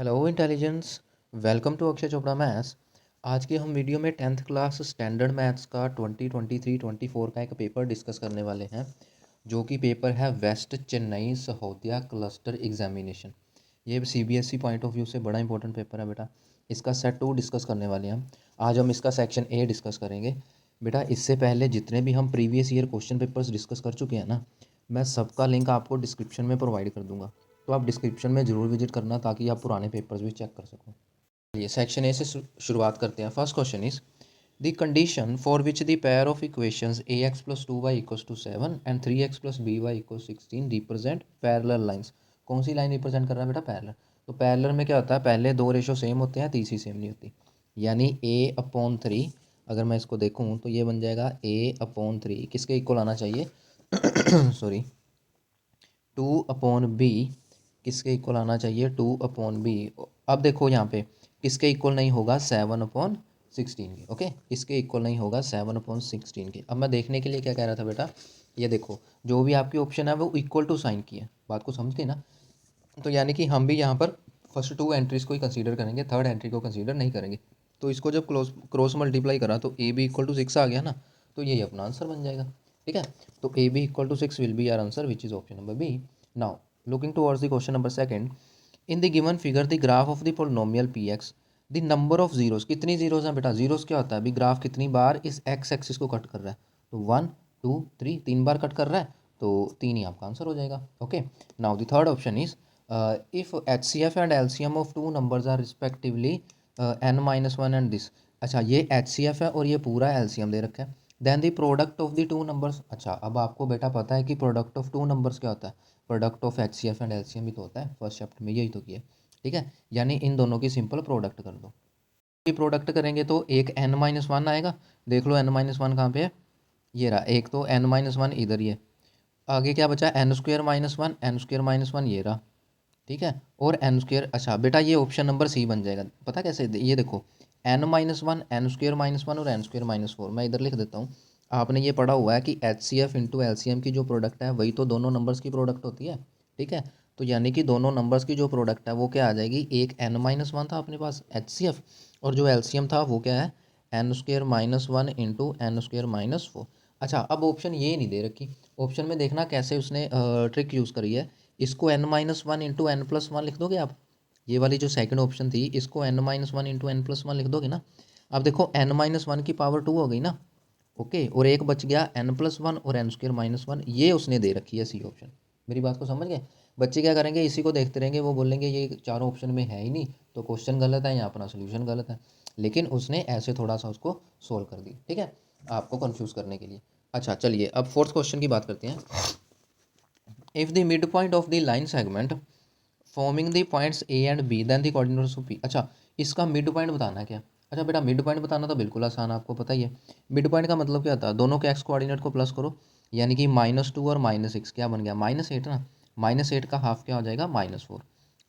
Hello intelligence. Welcome to Akshay Chopra maths. आज की हम वीडियो में 10th क्लास स्टैंडर्ड मैथ्स का 2023-24 का एक पेपर डिस्कस करने वाले हैं, जो कि पेपर है वेस्ट चेन्नई सहोदया क्लस्टर एग्जामिनेशन। ये सीबीएसई पॉइंट ऑफ व्यू से बड़ा इंपॉर्टेंट पेपर है बेटा। इसका सेट 2 डिस्कस करने वाले हैं हम। आज हम इसका सेक्शन ए डिस्कस करेंगे बेटा। इससे पहले जितने भी हम previous year question papers discuss कर चुके हैं ना, मैं सबका लिंक आपको डिस्क्रिप्शन में प्रोवाइड कर दूंगा, तो आप डिस्क्रिप्शन में ज़रूर विजिट करना ताकि आप पुराने पेपर्स भी चेक कर सको। ये सेक्शन ए से शुरुआत करते हैं। First question is the condition for which the pair of equations a x plus 2y equals to 7 and 3x plus b y equals 16 represent parallel lines. कौन सी लाइन रिप्रेजेंट कर रहा है बेटा? पैरेलल। तो पैरेलल में क्या होता है, पहले दो रेशो सेम होते हैं, तीसरी सेम नहीं होती। यानी a/3, अगर मैं इसको देखूँ तो ये बन जाएगा a/3 किसके इक्वल आना चाहिए सॉरी 2/b किसके इक्वल आना चाहिए? 2/b। अब देखो यहाँ पे किसके इक्वल नहीं होगा? 7/16 के। ओके, इसके इक्वल नहीं होगा 7/16 के। अब मैं देखने के लिए क्या कह रहा था बेटा, ये देखो जो भी आपकी ऑप्शन है वो इक्वल टू साइन की है। बात को समझ गए ना? तो यानी कि हम भी यहाँ पर फर्स्ट 2 एंट्रीज को ही कंसीडर करेंगे, थर्ड एंट्री को कंसीडर नहीं करेंगे। तो इसको जब क्रॉस मल्टीप्लाई करा तो ए बी इक्वल टू 6 आ गया ना, तो यही अपना आंसर बन जाएगा। ठीक है, तो a b equal to 6 will be our answer which is option number b. Now looking towards the question number second, in the given figure the graph of the polynomial p x, the number of zeros. कितनी zeros हैं बेटा? Zeros क्या होता है अभी? Graph कितनी बार इस x axis को कट कर रहा है? तो 1 2 3, 3 बार कट कर रहा है, तो 3 ही आपका आंसर हो जाएगा। Okay, now the third option is if HCF and LCM of two numbers are respectively n-1 and this। अच्छा, ये HCF है और ये पूरा LCM दे रखा है। Then the product of the two numbers. अच्छा, अब आपको बेटा पता है कि प्रोडक्ट ऑफ टू नंबर्स क्या होता है? Product of HCF and LCM ही तो होता है, फर्स्ट चैप्टर में यही तो किया। ठीक है, यानी इन दोनों की सिंपल प्रोडक्ट कर दो। ये प्रोडक्ट करेंगे तो एक n-1 आएगा। देख लो n-1 कहाँ पे है, ये रहा। एक तो n-1 इधर ही है, आगे क्या बचा? n² - 1, n² - 1 ये रहा। ठीक है, और n²। अच्छा बेटा, ये ऑप्शन नंबर सी बन जाएगा। पता कैसे? ये देखो n-1, n² - 1 और n² - 4। मैं इधर लिख देता हूँ। आपने ये पढ़ा हुआ है कि HCF इंटू LCM की जो प्रोडक्ट है वही तो दोनों नंबर्स की प्रोडक्ट होती है। ठीक है, तो यानी कि दोनों नंबर्स की जो प्रोडक्ट है वो क्या आ जाएगी? एक n-1 था अपने पास HCF, और जो LCM था वो क्या है? n² - 1 into n²-4। अच्छा, अब ऑप्शन ये नहीं दे रखी। ऑप्शन में देखना कैसे उसने ट्रिक यूज़ करी है। इसको n-1 इंटू n+1 लिख दोगे आप। ये वाली जो सेकंड ऑप्शन थी, इसको n-1 इंटू n+1 लिख दोगे ना। अब देखो n-1 की पावर 2 हो गई ना। ओके, और एक बच गया n+1 और n²-1, ये उसने दे रखी है सी ऑप्शन। मेरी बात को समझ गए? बच्चे क्या करेंगे, इसी को देखते रहेंगे, वो बोलेंगे ये चारों ऑप्शन में है ही नहीं, तो क्वेश्चन गलत है या अपना सोल्यूशन गलत है। लेकिन उसने ऐसे थोड़ा सा उसको सोल्व कर दी, ठीक है, आपको कंफ्यूज करने के लिए। अच्छा चलिए, अब फोर्थ क्वेश्चन की बात करते हैं। If the mid point of the line segment forming the points a and b then the coordinates of p. अच्छा, इसका मिड पॉइंट बताना है क्या? अच्छा बेटा, मिड पॉइंट बताना तो बिल्कुल आसान है, आपको पता ही है। मिड पॉइंट का मतलब क्या होता है? दोनों के एक्स कोऑर्डिनेट को प्लस करो, यानी कि -2 और -6 क्या बन गया? -8 ना। -8 का हाफ क्या हो जाएगा? -4।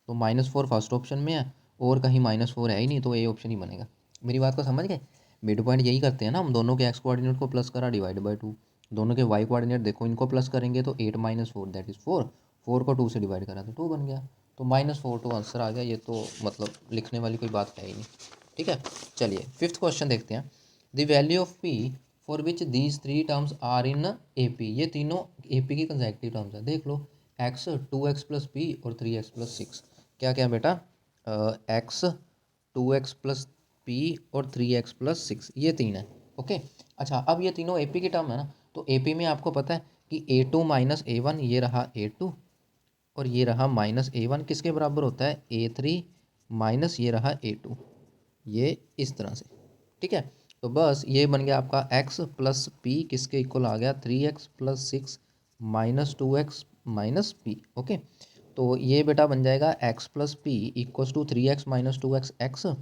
तो -4 फर्स्ट ऑप्शन में है, और कहीं -4 है ही नहीं, तो ए ऑप्शन ही बनेगा। मेरी बात को समझ गए? मिड पॉइंट यही करते हैं ना हम, दोनों के एक्स कोऑर्डिनेट को प्लस करा, डिवाइड बाई 2। दोनों के वाई कोऑर्डिनेट देखो, इनको प्लस करेंगे तो 8 - 4 दैट इज़ 4। 4 को 2 से डिवाइड करा तो 2 बन गया, तो -4 तो आंसर आ गया। ये तो मतलब लिखने वाली कोई बात है ही नहीं। ठीक है, चलिए फिफ्थ क्वेश्चन देखते हैं। The value of p for which these three terms are in a p. ये तीनों ए पी की कंसेक्यूटिव टर्म्स है। देख लो, एक्स 2x प्लस पी और 3x प्लस 6। क्या क्या बेटा? एक्स 2x प्लस पी और 3x प्लस 6, ये तीन है। ओके, अच्छा अब ये तीनों ए पी की टर्म है ना, तो ए पी में आपको पता है कि A2 - A1, ये रहा A2, और ये रहा -A1 किसके बराबर होता है? A3 माइनस ये रहा A2, ये इस तरह से। ठीक है, तो बस ये बन गया आपका x प्लस पी किसके इक्वल आ गया? 3x plus 6 minus 2x minus p. Okay, तो ये बेटा बन जाएगा x plus p equals to 3x minus 2x x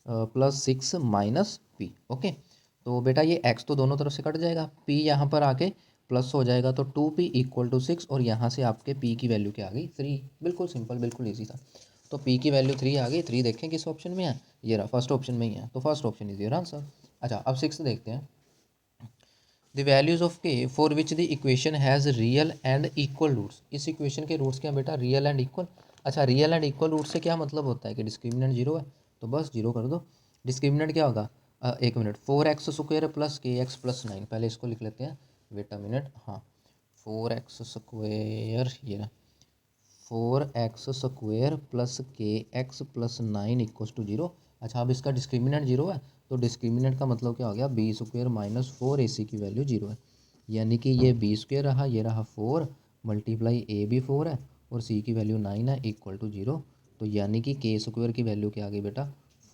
plus 6 minus p. Okay, तो बेटा ये x तो दोनों तरफ से कट जाएगा, p यहाँ पर आके प्लस हो जाएगा, तो 2p इक्वल टू 6, और यहाँ से आपके p की वैल्यू क्या आ गई? 3। बिल्कुल सिंपल, बिल्कुल ईजी था। तो p की वैल्यू 3 आ गई। 3 देखें किस ऑप्शन में है, ये रहा फर्स्ट ऑप्शन में ही है, तो first option is your answer. अच्छा, अब सिक्स देखते हैं। The values of k for which the equation has real and equal roots. इस इक्वेशन के रूट्स क्या हैं बेटा? Real and equal. अच्छा, रियल एंड इक्वल रूट से क्या मतलब होता है कि डिस्क्रिमिनेंट जीरो है, तो बस जीरो कर दो। डिस्क्रिमिनेंट क्या होगा? एक minute, 4x² plus kx plus 9, पहले इसको लिख लेते हैं, वेट अ मिनट। हाँ, 4x² ये ना, 4x² plus kx plus 9 equals to zero. अच्छा, अब इसका डिस्क्रिमिनेंट जीरो है, तो डिस्क्रिमिनेंट का मतलब क्या हो गया? b² माइनस 4ac की वैल्यू जीरो है, यानी कि ये b² रहा, ये रहा 4 मल्टीप्लाई a भी 4 है और c की वैल्यू 9 है इक्वल टू जीरो। तो यानी कि k² की वैल्यू क्या आ गई बेटा?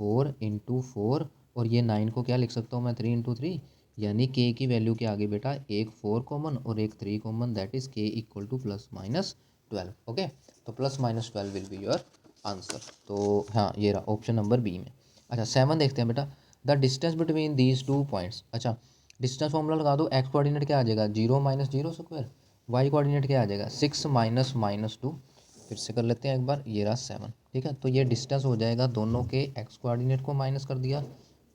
4 इंटू 4, और ये 9 को क्या लिख सकता हूँ मैं? 3 इंटू 3, यानी k की वैल्यू क्या आ गई बेटा? एक 4 कॉमन और एक 3 common, that is k equal to plus minus 12। Okay, तो plus minus 12 will be your answer. तो हाँ, ये रहा ऑप्शन नंबर बी में। अच्छा, 7 देखते हैं बेटा। The distance between these 2 points. अच्छा, डिस्टेंस फॉर्मूला लगा दो। एक्स कोऑर्डिनेट क्या आ जाएगा? 0 माइनस 0²। वाई कोऑर्डिनेट क्या आ जाएगा? 6 माइनस माइनस 2। फिर से कर लेते हैं एक बार, ये रहा 7। ठीक है, तो ये डिस्टेंस हो जाएगा, दोनों के एक्स कोऑर्डिनेट को माइनस कर दिया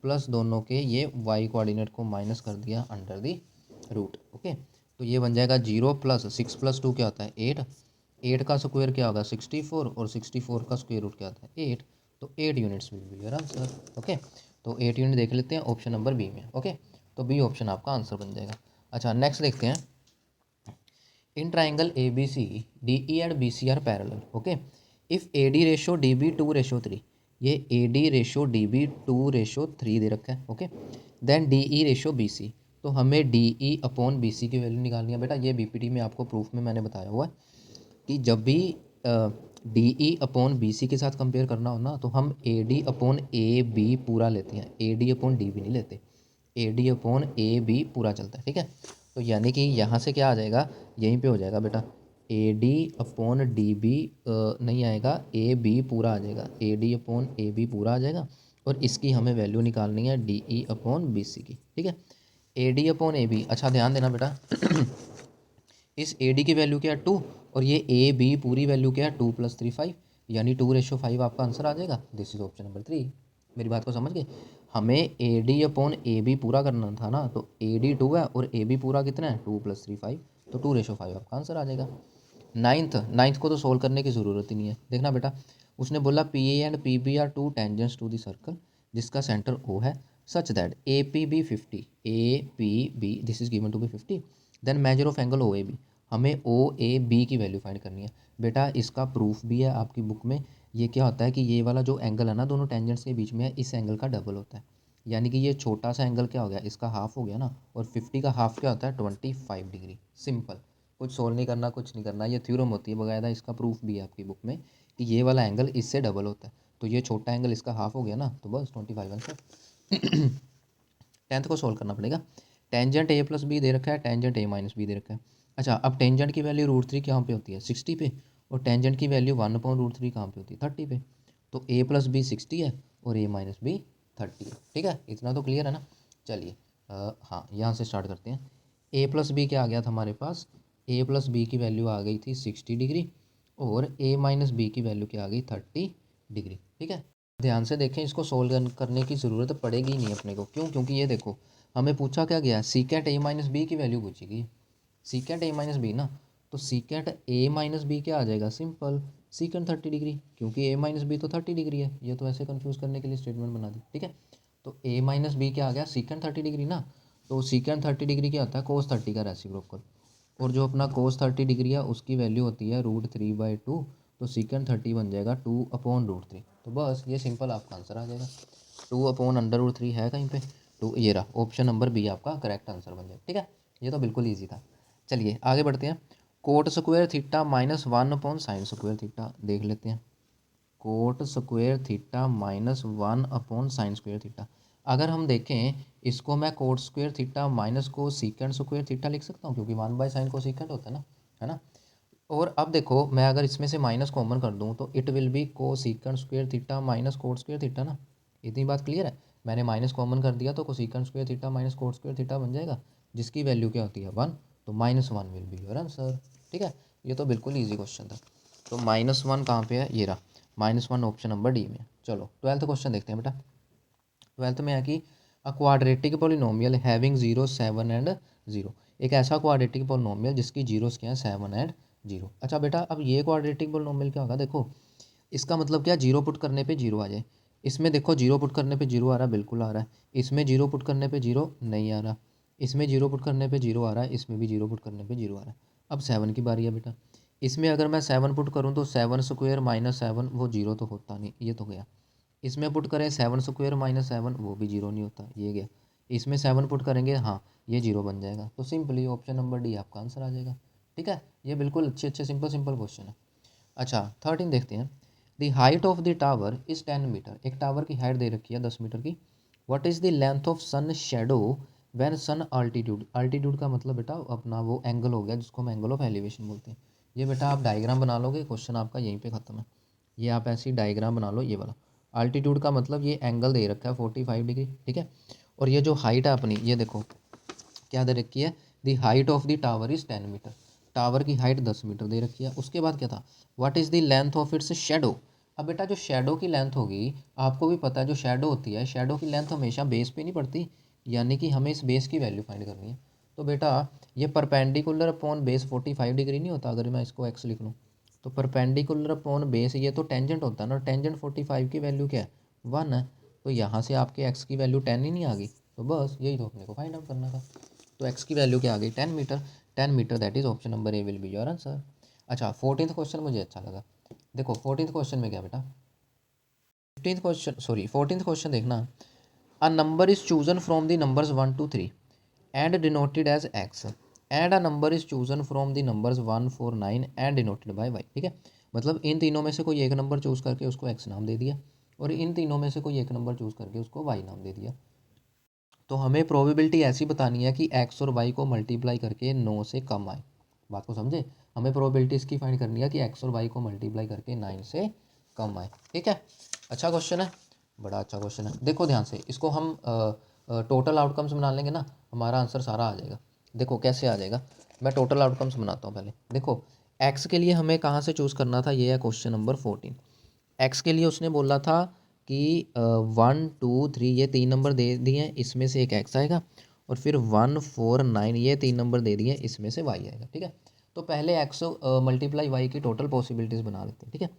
प्लस दोनों के ये वाई कोऑर्डिनेट को माइनस कर दिया अंडर दी रूट। ओके, तो ये बन जाएगा 0 प्लस 6 प्लस 2 क्या होता है? 8। 8 का स्क्वायर क्या होगा? 64, और 64 का स्क्वायर रूट क्या होता है? 8। तो 8 units will be your answer. Okay, तो 8 यूनिट देख लेते हैं ऑप्शन नंबर बी में। ओके, तो बी ऑप्शन आपका आंसर बन जाएगा। अच्छा, नेक्स्ट देखते हैं। In triangle a b c d e and b c are parallel. Okay, if a d ratio d b 2:3, ये a d ratio d b 2:3 दे रखा है। Okay, then d e ratio b c, तो हमें d ई upon B C की value निकालनी है बेटा। ये बी पी टी में आपको प्रूफ में मैंने बताया हुआ है कि जब भी डी ई अपॉन बी सी के साथ कंपेयर करना हो ना, तो हम A D upon A B पूरा लेते हैं, A D upon D B नहीं लेते। A D upon A B पूरा चलता है। ठीक है, तो यानी कि यहाँ से क्या आ जाएगा? यहीं पे हो जाएगा बेटा, A D upon D B नहीं आएगा, ए बी पूरा आ जाएगा, A D upon A B पूरा आ जाएगा, और इसकी हमें वैल्यू निकालनी है डी ई अपॉन बी सी की। ठीक है, A D upon A B. अच्छा, ध्यान देना बेटा इस ए डी की वैल्यू क्या है? 2, और ये ए बी पूरी वैल्यू क्या है? 2 + 3 5, यानी 2:5 आपका आंसर आ जाएगा। This is option number 3। मेरी बात को समझ गए? हमें A D upon A B पूरा करना था ना, तो ए डी 2 है और ए बी पूरा कितना है? 2 + 3 5, तो 2:5 आपका आंसर आ जाएगा। नाइन्थ को तो सोल्व करने की ज़रूरत ही नहीं है। देखना बेटा, उसने बोला P A and P B are 2 tangents to the circle जिसका सेंटर ओ है, such that A P B 50, A P B this is given to be 50, then measure of angle O A B. हमें O A B की value find करनी है बेटा। इसका proof भी है आपकी बुक में। ये क्या होता है कि ये वाला जो एंगल है ना दोनों टेंजेंट्स के बीच में है, इस एंगल का डबल होता है, यानी कि ये छोटा सा एंगल क्या हो गया? इसका हाफ हो गया ना, और 50 का हाफ क्या होता है? 25 डिग्री। सिंपल, कुछ सोल्व नहीं करना, कुछ नहीं करना, ये थ्योरम होती है बकायदा, इसका प्रूफ भी है आपकी बुक में कि ये वाला एंगल इससे डबल होता है, तो ये छोटा एंगल इसका हाफ हो गया ना, तो बस 25 आंसर। 10th को सोल्व करना पड़ेगा। टेंजेंट ए प्लस बी दे रखा है, टेंजेंट ए माइनस बी दे रखा है। अच्छा, अब टेंजेंट की वैल्यू √3 कहाँ पे होती है? 60 पे, और टेंजेंट की वैल्यू 1/√3 कहाँ पे होती है? 30 पे। तो ए प्लस बी 60 है और ए माइनस बी 30 है। ठीक है, इतना तो क्लियर है ना? चलिए हाँ, यहाँ से स्टार्ट करते हैं। ए प्लस बी क्या आ गया था हमारे पास? ए प्लस बी की वैल्यू आ गई थी 60 डिग्री, और ए माइनस बी की वैल्यू क्या आ गई? 30 डिग्री। ठीक है, ध्यान से देखें, इसको सोल्व करने की ज़रूरत पड़ेगी ही नहीं अपने को। क्यों? क्योंकि ये देखो, हमें पूछा क्या गया? सीकेट ए माइनस बी की वैल्यू पूछी गई, सीकेट ए माइनस बी ना, तो सीकेट ए माइनस बी क्या आ जाएगा? सिंपल, सीकेंट 30 डिग्री, क्योंकि ए माइनस बी तो 30 डिग्री है। ये तो ऐसे कंफ्यूज करने के लिए स्टेटमेंट बना दी। ठीक है, तो ए माइनस बी क्या आ गया? सीकेंट 30 डिग्री ना, तो सीकेंट 30 डिग्री क्या होता है? कोस 30 का रेसिप्रोकल, और जो अपना कोस 30 डिग्री है उसकी वैल्यू होती है √3/2, तो सीकेंट 30 बन जाएगा 2/√3। तो बस ये सिंपल आपका आंसर आ जाएगा। 2/√3 है कहीं पे? तो ये रहा ऑप्शन नंबर बी आपका करेक्ट आंसर बन जाएगा। ठीक है, ये तो बिल्कुल ईजी था। चलिए आगे बढ़ते हैं। कोट स्क्वायर थीटा माइनस 1/sin²थीटा देख लेते हैं। कोट स्क्वायर थीटा माइनस 1/sin²थीटा। अगर हम देखें इसको, मैं कोट स्क्वायर थीटा माइनस को सीकेंड स्क्वायर थीटा लिख सकता हूँ, क्योंकि 1/sin को सीकेंड होता है ना। और अब देखो, मैं अगर इसमें से माइनस कॉमन कर दूँ तो इट विल बी को secant square theta minus cot square theta ना। इतनी बात क्लियर है? मैंने माइनस कॉमन कर दिया तो cosecant square theta minus cot square theta बन जाएगा, जिसकी वैल्यू क्या होती है? 1, तो -1 विल बी योर आंसर। ठीक है, ये तो बिल्कुल ईजी क्वेश्चन था। तो -1 कहाँ पे है? ये रहा, -1 ऑप्शन नंबर डी में। चलो 12th क्वेश्चन देखते हैं बेटा। 12th में है कि a quadratic polynomial having 0, 7 and 0। एक ऐसा क्वाड्रेटिक पोलिनोमियल जिसकी जीरोस क्या है 7 एंड 0। अच्छा बेटा अब ये क्वाड्रेटिक पोलिनोमियल क्या होगा, देखो इसका मतलब क्या, जीरो पुट करने पे जीरो आ जाए। इसमें देखो जीरो पुट करने पे जीरो आ रहा है, बिल्कुल आ रहा है। इसमें जीरो पुट करने पे जीरो नहीं आ रहा, इसमें जीरो पुट करने पे जीरो आ रहा है, इसमें भी जीरो पुट करने पे जीरो आ रहा है। अब 7 की बारी है बेटा। इसमें अगर मैं 7 पुट करूँ तो 7 स्क्वायर माइनस 7 वो जीरो तो होता नहीं, ये तो गया। इसमें पुट करें 7 स्क्वायर माइनस 7 वो भी जीरो नहीं होता, ये गया। इसमें 7 पुट करेंगे, हाँ ये जीरो बन जाएगा। तो सिंपली ऑप्शन नंबर डी आपका आंसर आ जाएगा। ठीक है, ये बिल्कुल अच्छे अच्छे सिंपल सिंपल क्वेश्चन है। अच्छा 13 देखते हैं। The height of the tower is 10 metre. एक टावर की हाइट दे रखी है 10 मीटर की। What is the length of sun shadow when sun altitude. Altitude का मतलब बेटा अपना वो एंगल हो गया जिसको हम एंगल ऑफ एलिवेशन बोलते हैं। ये बेटा आप डायग्राम बना लोगे, क्वेश्चन आपका यहीं पे ख़त्म है। ये आप ऐसी डायग्राम बना लो, ये वाला अल्टीट्यूड का मतलब ये एंगल दे रखा है 45 डिग्री, ठीक है। और ये जो हाइट है अपनी, ये देखो क्या दे रखी है, the height of the tower is 10 metre. Tower की हाइट 10 मीटर दे रखी है। उसके बाद क्या था, what is the length of its shadow. अब बेटा जो शेडो की लेंथ होगी, आपको भी पता है जो शेडो होती है, शेडो की लेंथ हमेशा बेस पे नहीं पड़ती, यानी कि हमें इस बेस की वैल्यू फाइंड करनी है। तो बेटा ये परपेंडिकुलर अपॉन बेस 45 डिग्री नहीं होता, अगर मैं इसको एक्स लिख लूँ तो परपेंडिकुलर अपॉन बेस ये तो टेंजेंट होता है ना, टेंजेंट 45 की वैल्यू क्या है 1 है। तो यहाँ से आपके एक्स की वैल्यू 10 ही नहीं आ गई, तो बस यही तो अपने को फाइंड आउट करना था। तो एक्स की वैल्यू क्या आ गई 10 metre. 10 metre that is option number A will be your answer. अच्छा 14th क्वेश्चन मुझे अच्छा लगा। देखो 14th क्वेश्चन में क्या बेटा, 15th question sorry 14th question देखना। A number is chosen from the numbers 1 to 3 and denoted as X and a number is chosen from the numbers 1 4 9 and denoted by Y. ठीक है, मतलब इन तीनों में से कोई एक नंबर चूज़ करके उसको एक्स नाम दे दिया, और इन तीनों में से कोई एक नंबर चूज़ करके उसको वाई नाम दे दिया। तो हमें प्रोबेबिलिटी ऐसी बतानी है कि एक्स और वाई को मल्टीप्लाई करके 9 से कम आए। बात को समझे, हमें प्रोबेबिलिटी इसकी फाइंड करनी है कि एक्स और वाई को मल्टीप्लाई करके 9 से कम आए। ठीक है, अच्छा क्वेश्चन है, बड़ा अच्छा क्वेश्चन है। देखो ध्यान से इसको हम टोटल आउटकम्स बना लेंगे ना, हमारा आंसर सारा आ जाएगा। देखो कैसे आ जाएगा, मैं टोटल आउटकम्स बनाता हूँ पहले। देखो एक्स के लिए हमें कहाँ से चूज़ करना था, ये है क्वेश्चन नंबर 14। एक्स के लिए उसने बोला था कि 1 2 3 ये 3 नंबर दे दिए हैं, इसमें से एक एक्स आएगा, और फिर 1 4 9 ये 3 नंबर दे दिए हैं, इसमें से वाई आएगा। ठीक है, तो पहले एक्स मल्टीप्लाई वाई की टोटल पॉसिबिलिटीज़ बना लेते हैं। ठीक है,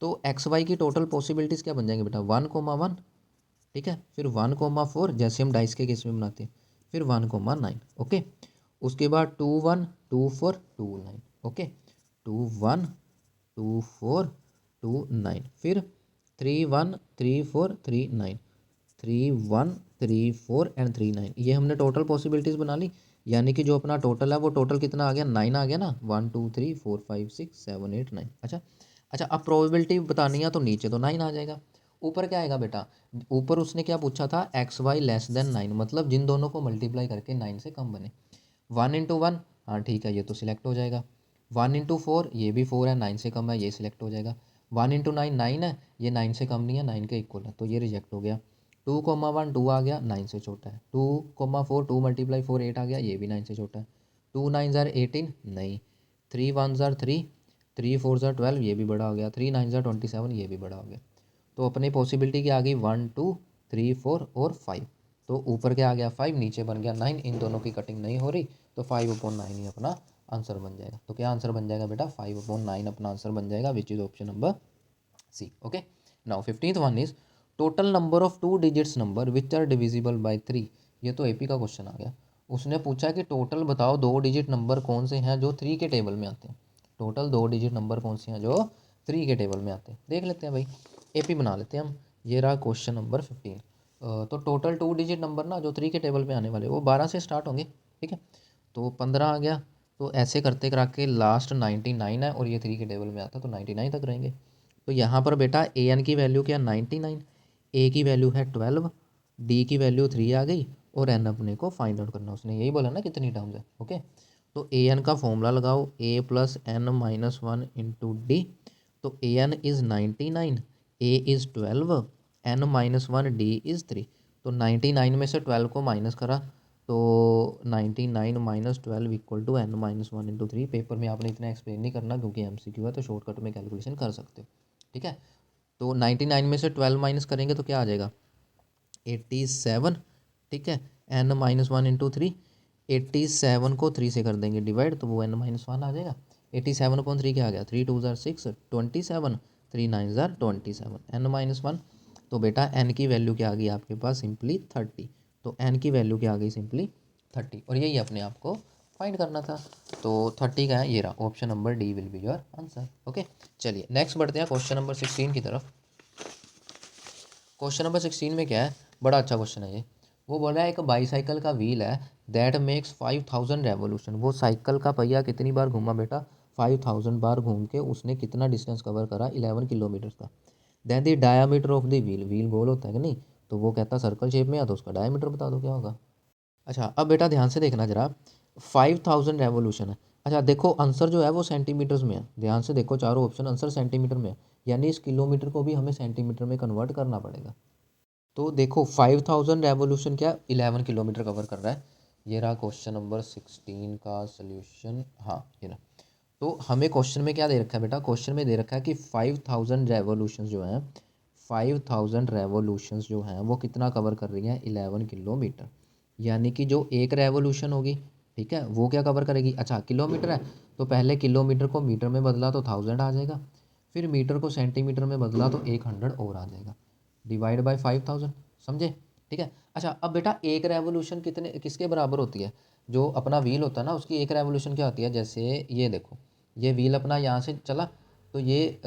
तो एक्स वाई की टोटल पॉसिबिलिटीज़ क्या बन जाएंगे बेटा, 1 1, ठीक है, फिर 1 4 जैसे हम डाइस के केस में बनाते हैं, फिर 1 9। ओके, उसके बाद 2 1 2 4 2 9। ओके, 2 1 2 4 2 9, फिर 3 1 3 4 3 9, 3 1 3 4 एंड 3 9। ये हमने टोटल पॉसिबिलिटीज़ बना ली, यानी कि जो अपना टोटल है वो टोटल कितना आ गया 9 आ गया ना, 1 2 3 4 5 6 7 8 9। अच्छा अच्छा, अब प्रोबेबिलिटी बतानी है तो नीचे तो 9 आ जाएगा, ऊपर क्या आएगा बेटा, ऊपर उसने क्या पूछा था एक्स वाई लेस देन 9, मतलब जिन दोनों को मल्टीप्लाई करके 9 से कम बने। 1 into 1, हाँ ठीक है ये तो सिलेक्ट हो जाएगा। 1 into 4 ये भी 4 है, 9 से कम है, ये सिलेक्ट हो जाएगा। 1 into 9 9 है, ये 9 से कम नहीं है, 9 के इक्वल है, तो ये रिजेक्ट हो गया। 2 1 2 आ गया, 9 से छोटा है। 2 4 2 मल्टीप्लाई 4 8 आ गया, ये भी 9 से छोटा है। 2 9 18 नहीं। 3 1 3, 3 4 12 ये भी बड़ा हो गया। 3 9 27 ये भी बड़ा हो गया। तो अपनी पॉसिबिलिटी क्या आ गई 1 2 3 4 और 5। तो ऊपर क्या आ गया 5, नीचे बन गया 9, इन दोनों की कटिंग नहीं हो रही, तो 5/9 ही अपना आंसर बन जाएगा। तो क्या आंसर बन जाएगा बेटा 5/9 अपना आंसर बन जाएगा, which is option number C. Okay, now 15th one is total number of 2 digits number which are divisible by 3। ये तो एपी का क्वेश्चन आ गया। उसने पूछा कि टोटल बताओ 2 डिजिट नंबर कौन से हैं जो 3 के टेबल में आते हैं। टोटल 2 डिजिट नंबर कौन से हैं जो 3 के टेबल में आते हैं, देख लेते हैं भाई, एपी बना लेते हैं हम। ये रहा क्वेश्चन नंबर 15। तो टोटल 2 डिजिट नंबर ना जो 3 के टेबल में आने वाले वो 12 से स्टार्ट होंगे। ठीक है, तो 15 आ गया, तो ऐसे करते करा के लास्ट 99 है, और ये 3 के टेबल में आता है तो 99 तक रहेंगे। तो यहाँ पर बेटा ए एन की वैल्यू क्या 99, ए की वैल्यू है 12, डी की वैल्यू 3 आ गई, और एन अपने को फाइंड आउट करना, उसने यही बोला ना कितनी टर्म्स है। ओके, तो ए एन का फॉर्मूला लगाओ, a plus n minus 1 into d. तो a N is 99, a is 12, n minus 1 d is 3। तो 99 में से 12 को माइनस करा, तो 99 minus 12 equal to N minus 1 into 3। Paper में आपने इतना एक्सप्लेन नहीं करना क्योंकि एमसीक्यू है, तो शॉर्टकट में कैलकुलेशन कर सकते हो। ठीक है, तो 99 में से 12 माइनस करेंगे तो क्या आ जाएगा 87। ठीक है, एन माइनस 1 इंटू 3, 87 को 3 से कर देंगे डिवाइड, तो वो n-1 आ जाएगा। 87/3 क्या आ गया, 3 2 ज़ार 6, 27, 3 9 ज़ार 27, n-1। तो बेटा n की वैल्यू क्या आ गई आपके पास, सिंपली 30। तो n की वैल्यू क्या आ गई, सिंपली 30, और यही अपने आप को फाइंड करना था। तो 30 का है, ये रहा option number D will be your answer. Okay, चलिए नेक्स्ट बढ़ते हैं क्वेश्चन नंबर 16 की तरफ। क्वेश्चन नंबर 16 में क्या है, बड़ा अच्छा क्वेश्चन है ये। वो बोल रहा है एक बाईसाइकिल का व्हील है दैट मेक्स 5000 रेवोल्यूशन। वो साइकिल का पहिया कितनी बार घूमा बेटा, 5000 बार घूम के उसने कितना डिस्टेंस कवर करा, 11 किलोमीटर का। Then the diameter of the wheel, wheel गोल होता है कि नहीं, तो वो कहता सर्कल शेप में है, तो उसका डायामीटर बता दो क्या होगा। अच्छा अब बेटा ध्यान से देखना जरा, 5000 रेवोल्यूशन है। अच्छा देखो आंसर जो है वो सेंटीमीटर्स में है, ध्यान से देखो चारों ऑप्शन आंसर सेंटीमीटर में है, यानी इस किलोमीटर को भी हमें सेंटीमीटर में कन्वर्ट करना पड़ेगा। तो देखो 5000 रेवोल्यूशन क्या 11 किलोमीटर कवर कर रहा है। ये रहा क्वेश्चन नंबर 16 का सोल्यूशन। हाँ ये रहा। तो हमें क्वेश्चन में क्या दे रखा है बेटा, क्वेश्चन में दे रखा है कि 5000 रेवोल्यूशन जो हैं, 5000 रेवोल्यूशंस जो हैं वो कितना कवर कर रही हैं, 11 किलोमीटर। यानी कि जो एक रेवोल्यूशन होगी, ठीक है, वो क्या कवर करेगी। अच्छा किलोमीटर है, तो पहले किलोमीटर को मीटर में बदला तो 1000 आ जाएगा, फिर मीटर को सेंटीमीटर में बदला तो 100 और आ जाएगा, डिवाइड बाय 5000। समझे, ठीक है। अच्छा अब बेटा एक रेवोल्यूशन कितने किसके बराबर होती है, जो अपना व्हील होता है ना उसकी एक रेवोल्यूशन क्या होती है। जैसे ये देखो, ये व्हील अपना यहाँ से चला, तो ये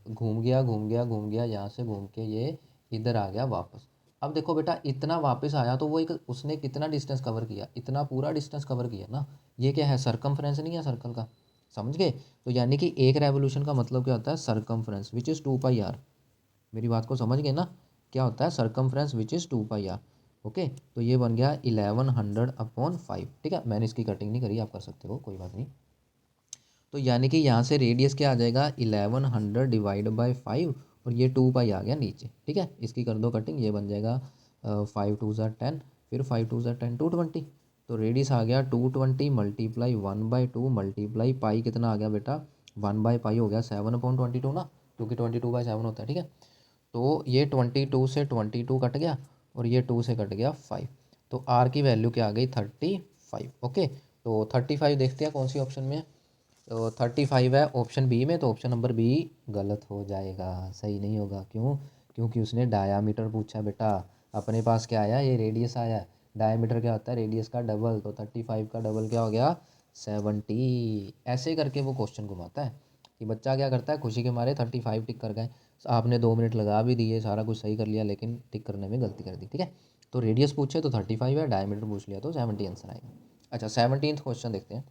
घूम गया घूम गया घूम गया, यहाँ से घूम के ये इधर आ गया वापस। अब देखो बेटा इतना वापस आया तो वो एक उसने कितना डिस्टेंस कवर किया, इतना पूरा डिस्टेंस कवर किया ना। ये क्या है, सरकमफ्रेंस नहीं है सर्कल का, समझ गए। तो यानी कि एक रेवोल्यूशन का मतलब क्या होता है, सरकमफ्रेंस विच इज़ 2πr। मेरी बात को समझ गए ना, क्या होता है circumference which is 2πr। Okay, तो ये बन गया 1100/5। ठीक है, मैंने इसकी कटिंग नहीं करी, आप कर सकते हो, कोई बात नहीं। तो यानी कि यहाँ से रेडियस क्या आ जाएगा, 1100 डिवाइड बाई 5, और ये 2π आ गया नीचे। ठीक है, इसकी कर दो कटिंग, ये बन जाएगा 5 2 ज़ार 10, फिर 5 2 ज़ार 10 220। तो रेडियस आ गया 220 मल्टीप्लाई 1/2 मल्टीप्लाई पाई कितना आ गया बेटा, 1/पाई हो गया 7/22 ना, क्योंकि 22/7 होता है। ठीक है, तो ये 22 से 22 कट गया, और ये 2 से कट गया 5। तो आर की वैल्यू क्या आ गई, 35। ओके, तो 35 देखते हैं कौन सी ऑप्शन में है। तो 35 है ऑप्शन बी में, तो ऑप्शन नंबर बी गलत हो जाएगा, सही नहीं होगा। क्यों, क्योंकि उसने डायामीटर पूछा बेटा, अपने पास क्या आया, ये रेडियस आया। डायामीटर क्या होता है, रेडियस का डबल, तो 35 का डबल क्या हो गया, 70। ऐसे करके वो क्वेश्चन घुमाता है कि बच्चा क्या करता है, खुशी के मारे 35 टिक कर गए, आपने 2 मिनट लगा भी दिए, सारा कुछ सही कर लिया, लेकिन टिक करने में गलती कर दी। ठीक है, तो रेडियस पूछे तो 35 है, डायमीटर पूछ लिया तो 70 आंसर आएगा। अच्छा 17th क्वेश्चन देखते हैं,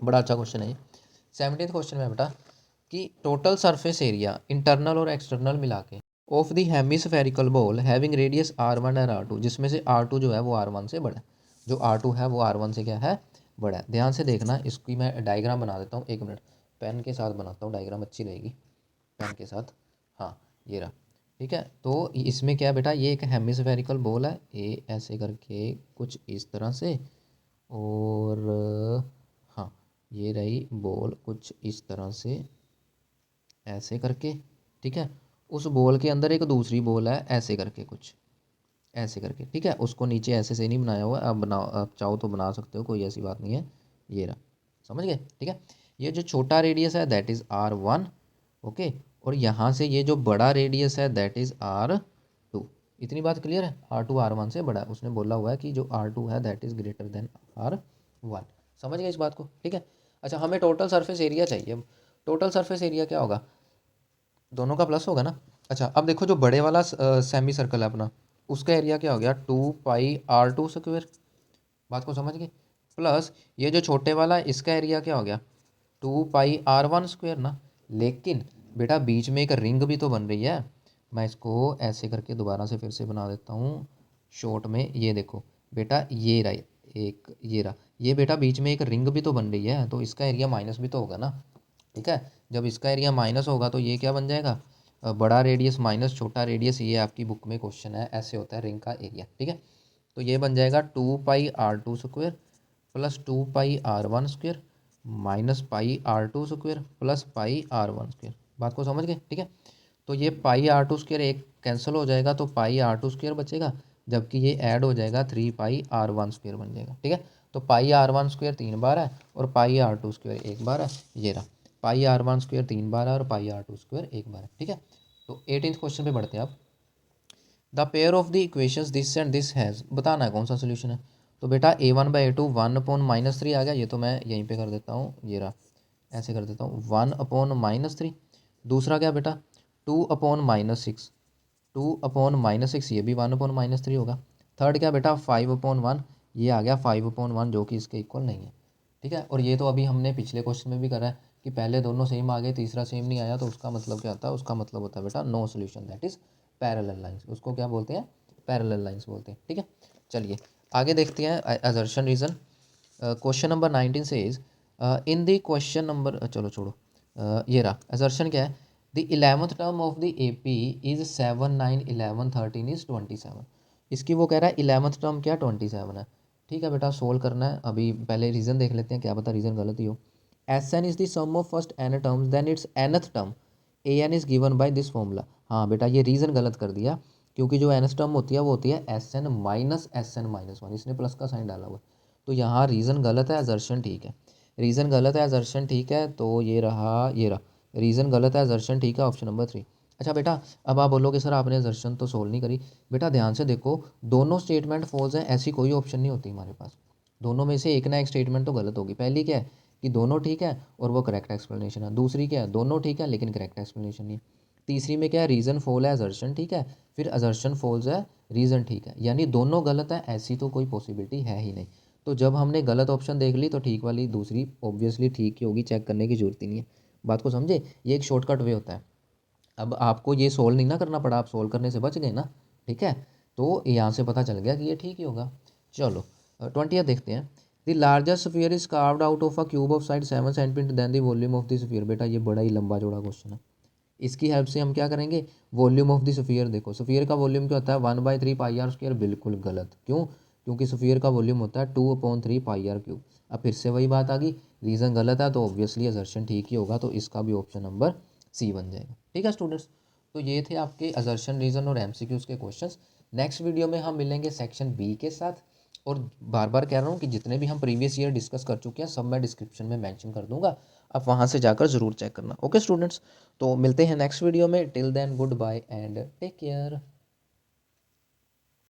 बड़ा अच्छा क्वेश्चन है ये। 17th क्वेश्चन में बेटा कि टोटल सरफेस एरिया इंटरनल और एक्सटर्नल मिला के of the hemispherical ball having radius r1 और r2, जिसमें से r2 जो है वो r1 से बड़ा है, जो r2 है वो r1 से क्या है, बड़ा है। ध्यान से देखना, इसकी मैं डायग्राम बना देता हूँ, 1 मिनट, पेन के साथ बनाता हूँ डायग्राम, अच्छी रहेगी पेन के साथ। हाँ ये रहा। ठीक है, तो इसमें क्या है बेटा, ये एक हेमिस्फेरिकल बॉल है, ये ऐसे करके कुछ इस तरह से, और हाँ ये रही बॉल कुछ इस तरह से ऐसे करके। ठीक है, उस बॉल के अंदर एक दूसरी बॉल है ऐसे करके कुछ ऐसे करके। ठीक है, उसको नीचे ऐसे से नहीं बनाया हुआ, आप बनाओ, आप चाहो तो बना सकते हो, कोई ऐसी बात नहीं है। ये रहा, समझ गए। ठीक है, ये जो छोटा रेडियस है दैट इज़ r1। ओके, और यहाँ से ये जो बड़ा रेडियस है दैट इज़ r2। इतनी बात क्लियर है, r2 r1 से बड़ा है, उसने बोला हुआ है कि जो r2 है that is greater than r1। समझ गए इस बात को। ठीक है, अच्छा हमें टोटल सरफेस एरिया चाहिए। अब टोटल सरफेस एरिया क्या होगा, दोनों का प्लस होगा ना। अच्छा अब देखो जो बड़े वाला सेमी सर्कल है अपना, उसका एरिया क्या हो गया, 2πr2²। बात को समझ गए, प्लस ये जो छोटे वाला इसका एरिया क्या हो गया, 2πr1² ना। लेकिन बेटा बीच में एक रिंग भी तो बन रही है, मैं इसको ऐसे करके दोबारा से फिर से बना देता हूँ शॉर्ट में। ये देखो बेटा, ये रहा एक, ये रहा, ये बेटा बीच में एक रिंग भी तो बन रही है, तो इसका एरिया माइनस भी तो होगा ना। ठीक है, जब इसका एरिया माइनस होगा तो ये क्या बन जाएगा, बड़ा रेडियस माइनस छोटा रेडियस, ये आपकी बुक में क्वेश्चन है, ऐसे होता है रिंग का एरिया। ठीक है, तो ये बन जाएगा 2πr2² plus 2πr1² minus πr2² plus πr1²। बात को समझ गए। ठीक है, तो ये πr2² एक कैंसिल हो जाएगा, तो πr2² बचेगा, जबकि ये ऐड हो जाएगा 3πr1² बन जाएगा। ठीक है, तो पाई आर वन स्क्वायर 3 बार है और पाई आर टू स्क्वायर 1 बार है। ये रहा, पाई आर वन स्क्वायर 3 बार है और पाई आर टू स्क्वायर 1 बार है। ठीक है, तो 18th क्वेश्चन पे बढ़ते हैं अब। The pair of the equations this and this has, बताना है कौन सा सोल्यूशन है। तो बेटा a1/a2 1/-3 आ गया, ये तो मैं यहीं पे कर देता हूँ, ये रहा, ऐसे कर देता हूँ 1/-3। दूसरा क्या बेटा 2/-6, 2/-6 ये भी 1/-3 होगा। थर्ड क्या बेटा 5/1, ये आ गया 5/1 जो कि इसके इक्वल नहीं है। ठीक है, और ये तो अभी हमने पिछले क्वेश्चन में भी करा है कि पहले दोनों सेम आ गए, तीसरा सेम नहीं आया, तो उसका मतलब क्या होता है, उसका मतलब होता है बेटा no solution, that is parallel lines. उसको क्या बोलते हैं, पैरेलल लाइंस बोलते हैं। ठीक है, चलिए आगे देखते हैं असर्शन रीज़न। क्वेश्चन नंबर 19 से is in the question number, चलो छोड़ो, ये रहा असर्शन क्या है, the 11th term of the A P is 7 9 11 13 is 27। इसकी वो कह रहा है 11th टर्म क्या 27 है। ठीक है बेटा, सोल्व करना है। अभी पहले रीज़न देख लेते हैं, क्या पता रीज़न गलत ही हो। S N is the sum of first N terms then its nth term A N is given by this formula. हाँ बेटा, ये रीज़न गलत कर दिया, क्योंकि जो nth टर्म होती है वो होती है Sn-1, इसने प्लस का साइन डाला हुआ है, तो यहाँ रीज़न गलत है, असर्शन ठीक है। रीज़न गलत है, असर्शन ठीक है, तो ये रहा, ये रहा, रीज़न गलत है, असर्शन ठीक है, ऑप्शन नंबर 3। अच्छा बेटा, अब आप बोलोगे सर आपने असर्शन तो सोल्व नहीं करी। बेटा ध्यान से देखो, दोनों स्टेटमेंट फॉल्स हैं, ऐसी कोई ऑप्शन नहीं होती हमारे पास। दोनों में से एक ना एक स्टेटमेंट तो गलत होगी। पहली क्या है कि दोनों ठीक है और वो करेक्ट एक्सप्लेनेशन है। दूसरी क्या है, दोनों ठीक है लेकिन करेक्ट एक्सप्लेनेशन नहीं है। तीसरी में क्या है, रीज़न फॉल है, असर्शन ठीक है, फिर असर्शन फॉल्स है, रीज़न ठीक है, यानी दोनों गलत है, ऐसी तो कोई पॉसिबिलिटी है ही नहीं। तो जब हमने गलत ऑप्शन देख ली तो ठीक वाली दूसरी ऑब्वियसली ठीक ही होगी, चेक करने की जरूरत ही नहीं है। बात को समझे, ये एक शॉर्टकट वे होता है। अब आपको ये सोल्व नहीं ना करना पड़ा, आप सोल्व करने से बच गए ना। ठीक है, तो यहाँ से पता चल गया कि ये ठीक ही होगा। चलो 20 देखते हैं। The largest sphere is carved out of a cube of side 7 centimetre then the volume of the sphere. बेटा ये बड़ा ही लंबा चौड़ा क्वेश्चन है, इसकी हेल्प से हम क्या करेंगे, वॉल्यूम ऑफ द स्फीयर देखो। स्फीयर का वॉल्यूम क्या होता है 1/3πr²। बिल्कुल गलत, क्यों, क्योंकि स्फीयर का वॉल्यूम होता है 2/3πr³। अब फिर से वही बात आ गई, रीज़न गलत है तो ऑब्वियसली असर्शन ठीक ही होगा, तो इसका भी ऑप्शन नंबर सी बन जाएगा। ठीक है स्टूडेंट्स, तो ये थे आपके असर्शन रीज़न और एमसीक्यूज़ के क्वेश्चंस। नेक्स्ट वीडियो में हम मिलेंगे सेक्शन बी के साथ, और बार बार कह रहा हूँ कि जितने भी हम प्रीवियस ईयर डिस्कस कर चुके हैं सब मैं डिस्क्रिप्शन में मेंशन कर दूंगा, आप वहाँ से जाकर ज़रूर चेक करना। ओके स्टूडेंट्स, तो मिलते हैं नेक्स्ट वीडियो में। Till then goodbye and take care.